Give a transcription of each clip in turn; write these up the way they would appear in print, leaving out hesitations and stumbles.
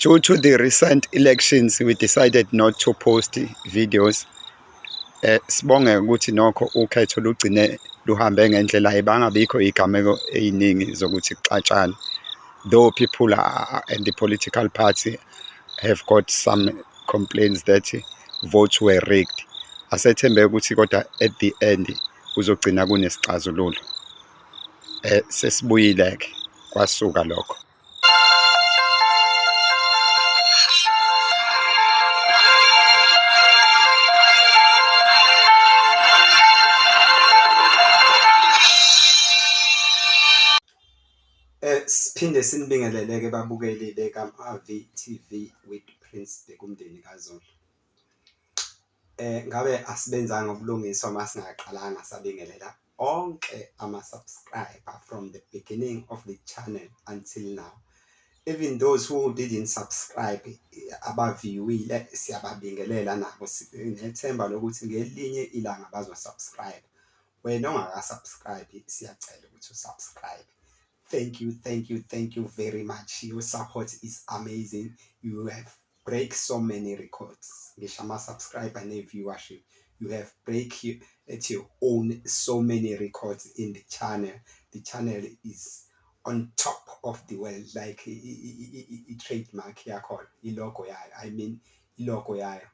Due to the recent elections, we decided not to post videos. Sibonge ukuthi nokho ukhetho lugcine luhambe ngendlela bangabikho igameko eziningi zokuthi kuxatshane. Though people and the political party have got some complaints that votes were rigged. Asethembe ukuthi kodwa at the end kuzogcina kunesixazululo. Sesibuyile-ke kwasuka lokho. Siphinde sinibingelele-ke babukeli beka-AV-TV with Prince Bekumndeni kaZulu. Ngabe asibenzanga ubulungiswa masingaqalanga sabingelela onke ama-subscriber from the beginning of the channel until now. Even those who didn't subscribe, abaviewile siyababingelela nabo. Sinethemba lokuthi ngelinye ilanga bazosubscribe. Wena ongaka-subscribe siyacela ukuthi usubscribe. Thank you very much. Your support is amazing. You have break so many records. Ngisho ama-subscriber ne-viewership, you have break at your own so many records in the channel. The channel is on top of the world, like i-trademark yakhona, i-logo yayo. I mean, i-logo yayo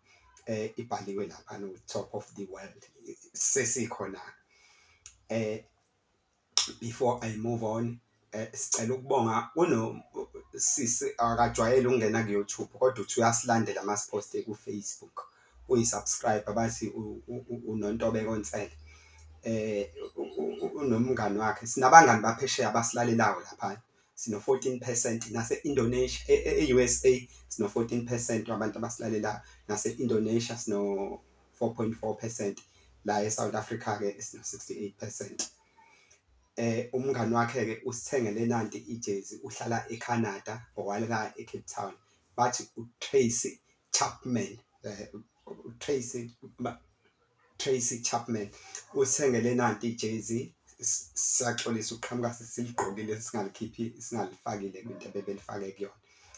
ibhaliwe lapha no top of the world. Sesikhona. Before I move on, sicela ukubonga sisi akajwayele ukungena ku YouTube kodwa uthi uyasilandela masiposte ku Facebook, uyisubscribe bathi unontobeko Ntsele, unomngani wakhe. Sinabangani baphesheya abasilalelayo lapha. Sino 14% nase Indonesia, e-USA sino 14% wabantu abasilalelayo, nase Indonesia sino 4.4%, la eSouth Africa ke sino 68%. Umngani wakhe-ke usithengele nanti ijezi, uhlala eCanada owalala eCape Town, bathi uTracy Chapman. Tracy Chapman usithengele nanti ijezi. Siyaxolisa uqhamuka siligqokile singalikhiphi, singalifakile kwinto ebebelifake kuyona.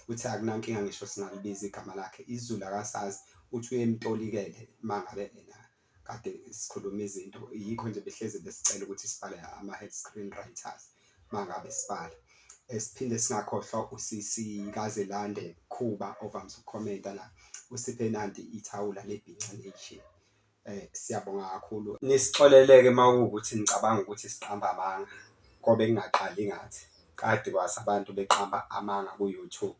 Uthi akunankinga ngisho singalibiza igama lakhe. IsiZulu akasazi, uthi uyemtolikele mangabe kade sikhuluma izinto. Yikho nje behleze besicela ukuthi sibhale ama-head screenwriters mangabe sibhala. Siphinde singakhohlwa usisi kaZelande Khuba ovamise ukukhomenta la, usiphe nanti ithawula leBhinca Nation. Siyabonga kakhulu. Nisixoleleke mawukuthi nicabanga ukuthi siqamba amanga, ngoba engaqali ngathi kade kwase abantu beqamba amanga ku-YouTube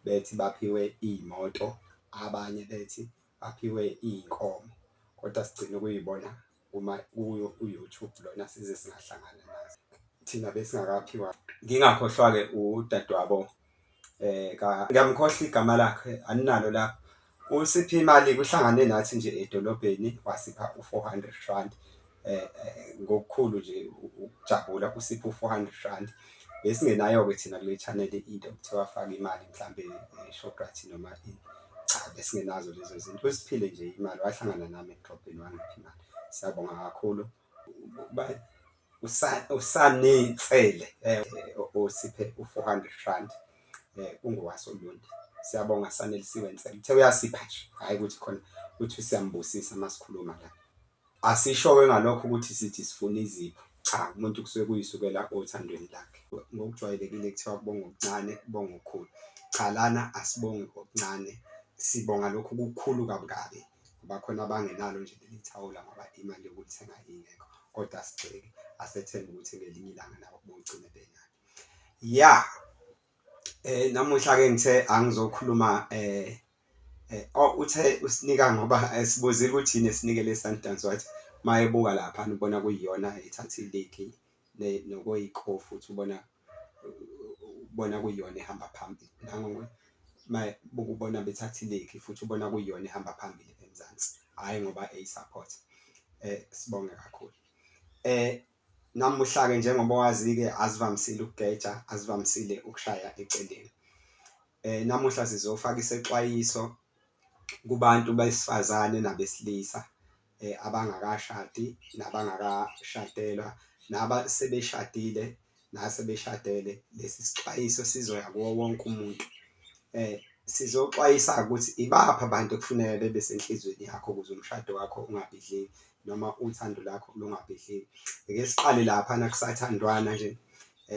bethi baphiwe iy'moto, abanye bethi baphiwe iy'nkomo. Kodwa sigcine ukuyibona uma u-YouTube lona size singahlangana nazo thina besingakaphiwa. Ngingakhohlwa-ke udadewabo, ngiyamkhohlwa igama lakhe, aninalo lapho. Usiphe imali, kuhlangane nathi nje edolobheni wasipha u-R400. Ngokukhulu nje ukujabula usipha u-R400. Besingenayo-ke thina kule channel into kuthiwa faka imali mhlambe eShoprite noma ini. Cha, besingenazo lezo zinto. Usiphile nje imali, wahlangana nami edrobheni wangipha imali. Siyabonga kakhulu. Usanitsele osiphe u-R400, ungowaSolundi. Siyabonga Sanelisiwe Ntsele. Uthe uyasipha nje, hhayi ukuthi khona uthi siyambusisa masikhuluma la. Asisho-ke ngalokho ukuthi sithi sifuna izipho. Cha, umuntu kusuke kuyisukela othandweni lakhe. Ngokujwayelekile kuthiwa kubonga okuncane, kubonga okukhulu. Cha, lana asibongi okuncane, sibonga lokhu kukhulu kabi. Bakhona abangenalo nje leli thawula ngoba imali yokulithenga ingekho. Kodwa sigxeke, asethemba ukuthi ngelinye ilanga nabo bogcine benayo. Namuhla-ke ngithe angizokhuluma uthe usinika ngoba sibuzile ukuthi yini esinike le Sundowns, wathi mayebuka lapha ubona kuyiyona ethatha iligi nokweyikhofu, futhi ubona kuyiyona ehamba phambili. Nangoku mayebuka ubona bethatha iligi futhi ubona kuyiyona ehamba phambili eMzansi, hhayi ngoba support. Sibonge kakhulu. Namuhla-ke njengoba wazi-ke asivamisile ukugeja, asivamisile ukushaya eceleni. Namuhla sizofaka isexwayiso kubantu besifazane nabesilisa abangakashadi nabangakashadelwa nabasebeshadile nasebeshadele. Lesi sixwayiso sizoya kuwo wonke umuntu. sizoxwayisa ukuthi ibaphi abantu ekufuneka bebe senhlizweni yakho ukuze umshado wakho ungabhidliki noma uthando lakho lungabhidliki. Ake siqale laphana kusathandwana nje,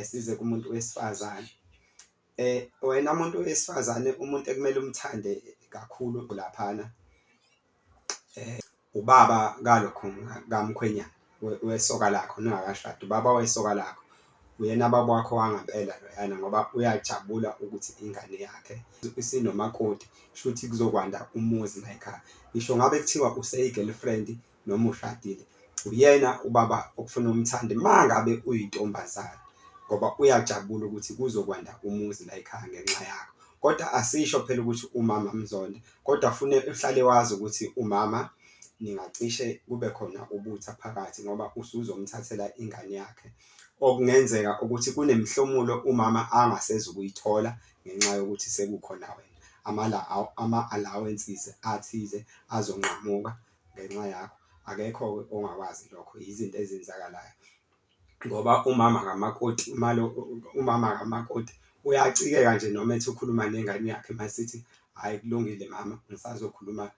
size kumuntu wesifazane. Wena muntu wesifazane, umuntu ekumele umthande kakhulu laphana ubaba kalokho kamkhwenyana wesoka lakho ningakashadi. Ubaba wesoka lakho uyena baba wakho wangempela loyana, ngoba uyajabula ukuthi ingane yakhe isinomakoti, shuthi kuzokwanda umuzi la ekhaya. Ngisho ngabe kuthiwa useyi-girlfriend noma ushadile, uyena ubaba okufuna umthande mangabe uyintombazane, ngoba uyajabula ukuthi kuzokwanda umuzi la ekhaya ngenxa yakho. Kodwa asisho phela ukuthi umama mzonda, kodwa fune uhlale wazi ukuthi umama ningacishe kube khona ubutha phakathi, ngoba usuzomthathela ingane yakhe. Okungenzeka ukuthi kunemihlomulo umama angaseze ukuyithola ngenxa yokuthi sekukhona wena, ama-allowances athize azonqamuka ngenxa yakho. Akekho-ke ongakwazi lokho, izinto ezenzakalayo ngoba umama kamakoti, umama kamakoti uyacikeka nje noma ethi ukhuluma nengane yakhe masithi hhayi kulungile mama, ngisazokhuluma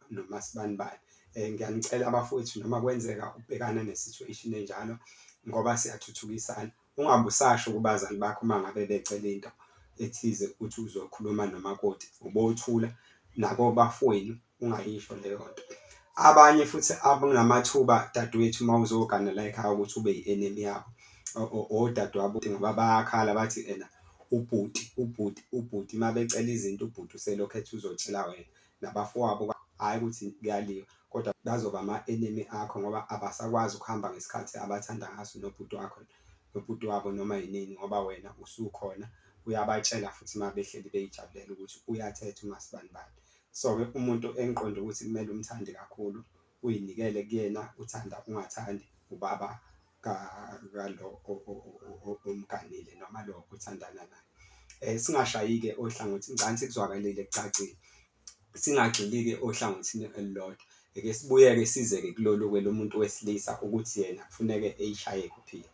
nomasibanibani. Ngiyanicela bafowethu noma kwenzeka ubhekana ne-situation enjalo, ngoba siyathuthukisana, ungabe usasho kubazali bakho uma ngabe becela into ethize ukuthi uzokhuluma nomakoti, ubothula nabo bafowenu ungayisho leyo nto. Abanye futhi abangamathuba dadewethu uma uzogana la ekhaya ukuthi ube yi-enemy yabo, odadewabo ngoba bayakhala bathi ena ubhuti uma becela izinto ubhuti uselokhu ethi uzotshela wena, nabafowabo hhayi ukuthi kuyaliwa, kodwa bazoba ama-enemy akho ngoba abasakwazi ukuhamba ngesikhathi abathanda ngaso nobhuti wabo noma yinini, ngoba wena usukhona. Uyabatshela futhi uma behleli beyijabulela ukuthi uyathetha umasibanibani. So-ke umuntu engiqonde ukuthi kumele umthande kakhulu, uyinikele kuyena, uthanda ungathandi ubaba kalo omganile noma lo othandana naye. Singashayiki-ke ohlangothini, ngicabanga kuzwakalile kucacile, singagxili-ke ohlangothini elilodwa. Ake sibuye-ke size-ke kulolu-ke lo muntu wesilisa ukuthi yena kufuneke eyishaye kuphila.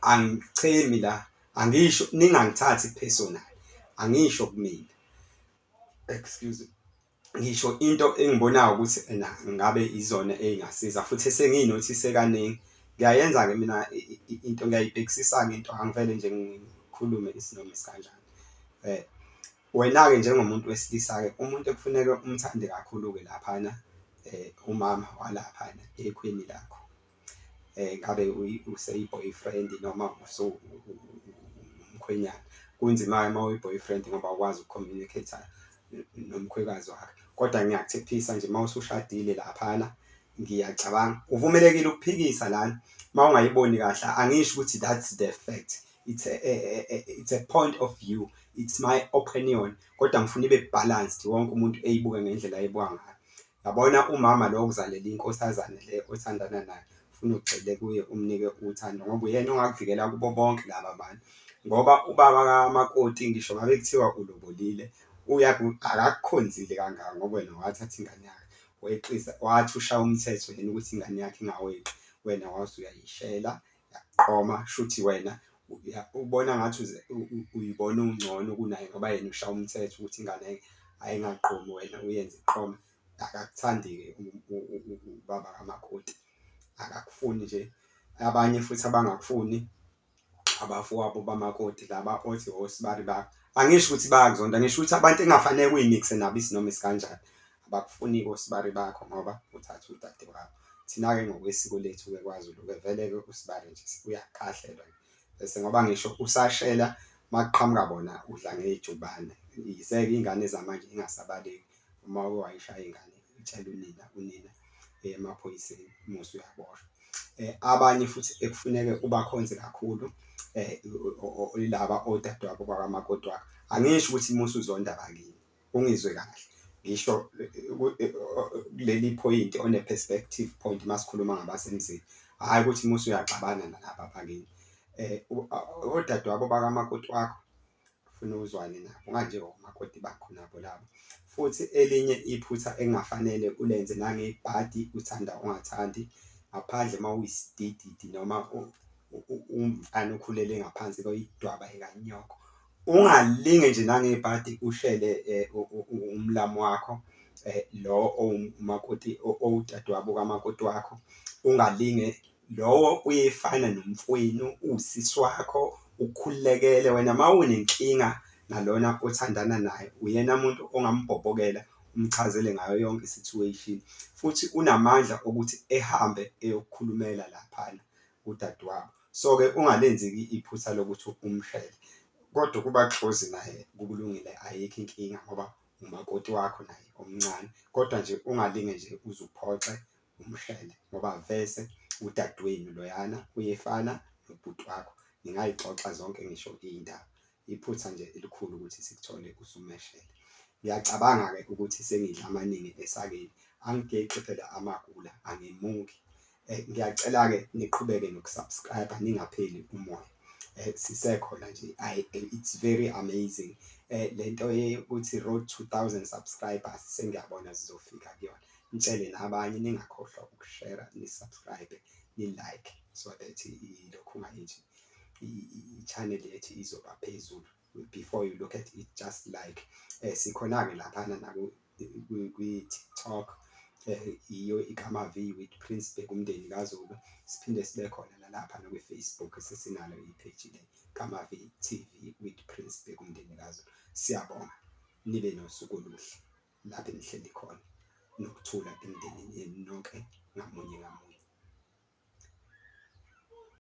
Angichemi la, angisho ningangithathi personal, angisho kumina, excuse, ngisho into engibonayo ukuthi ena ngabe izona ey'ngasiza futhi esengiy'nothise kaningi. Ngiyayenza-ke mina into, ngiyayibhekisisa-ke into, angivele nje ngikhulume isinoma isikanjani. Wena-ke njengomuntu wesilisa-ke, umuntu ekufuneka umthande kakhulu-ke laphana, umama walaphana ekhweni lakho. Ngabe useyi-boyfriend noma umkhwenyana, kunzima-ke uma uyi-boyfriend ngoba awukwazi uku-communicate-a nomkhwekazi wakhe. Kodwa ngiyakuthephisa nje uma usushadile laphana, ngiyacabanga uvumelekile ukuphikisa lana uma ungayiboni kahle. Angisho ukuthi that's the fact, it's a point of view, it's my opinion, kodwa ngifuna ibe balanced, wonke umuntu eyibuke ngendlela ayibuka ngayo. Yabona umama lo okuzalela inkosazane le othandana naye, ufuna ugxile kuye, umnike uthando ngoba uyena ongakuvikela kubo bonke laba bantu. Ngoba ubaba kamakoti ngisho ngabe kuthiwa ulobolile, akakukhonzile kangaka ngoba wena wathatha ingane yakhe weqisa, wathi ushaya umthetho yena ukuthi ingane yakhe ingaweqi, wena wase uyayishela yaqoma. Shuthi wena ubona ngathi uyibona ungcono kunaye ngoba yena ushaya umthetho ukuthi ingane ayingaqomi, wena uyenze iqome. Akakuthandi-ke ubaba kamakoti, akakufuni nje. Abanye futhi abangakufuni abafowabo bamakoti laba othi osibari bakho, angisho ukuthi bayakuzonda, ngisho ukuthi abantu engafanele uy'mikse nabo isinoma isikanjani, abakufuni-ke osibari bakho ngoba uthatha udadewabo. Thina-ke ngokwesiko lethu-ke kwaZulu-ke vele-ke usibari nje uyakhahlelwa bese ngoba ngisho usashela makuqhamuka bona udla ngejubane. Yize-ke iy'ngane zamanje ingasabaleki, uma uke wayishaya ingane itshele unina emaphoyiseni umusi uyaboshwa. Abanye futhi ekufuneke ubakhonze kakhulu ilaba odadewabo bakamakoti wakho. Angisho ukuthi musa uzonda bakini, ungizwe kahle, ngisho kuleli phoyinti one-perspective point masikhuluma ngabasemzini, hhayi ukuthi musa uyaxabana nalaba bakini. Odadewabo bakamakoti wakho ufuna uzwane nabo, unganjengomakoti bakho nabo labo. Futhi elinye iphutha engafanele ulenze nangebhadi, uthanda ungathandi, ngaphandle uma uyisidididi noma umfana okhulele ngaphansi kwedwaba likanyoko, ungalinge nje nangebhadi ushele umlamu wakho lo umakoti owudadewabo kamakoti wakho, ungalinge lowo uyefana nomfowenu usisi wakho ukhulekele wena mawunenkinga nalona othandana naye uyena muntu ongambhobhokela umchazele ngayo yonke isituation futhi unamandla ukuthi ehambe eyokukhulumela laphana udadewabo. So-ke ungalenzi-ke iphutha lokuthi umshele kodwa kuba close naye kulungile ayikho inkinga ngoba umakoti wakho naye omncane kodwa nje ungalinge nje uze uphoxe umshele ngoba vese udadewenu loyana uyefana nobhuti wakho. Ngingayixoxa zonke ngisho iy'ndaba iphutha nje elikhulu ukuthi sikuthole usumeshele. Ngiyacabanga-ke ukuthi sengidla amaningi esakeni angigexi phela amagula angimuki. Ngiyacela-ke niqhubeke nokusubscribe-a ningapheli umoya. Sisekhona nje it's very amazing lento yokuthi road to 1000 subscribers sengiyabona sizofika kuyona. Nitshele nabanye ningakhohlwa ukushare ni-subscribe ni-like so that ilokhunga yethu i-channel yethu izoba phezulu. Before you look at it just like sikhona-ke laphana kwi-TikTok iyo igama V with Prince Bheka umndeni kaZulu. Siphinde sibe khona nalapha nakwi-Facebook sesinalo ipage le Gama V TV with Prince Bheka umndeni kaZulu. Siyabonga nibe nosuku oluhle lapho enihleli khona nokuthula emndenini yenu nonke ngamunye ngamunye.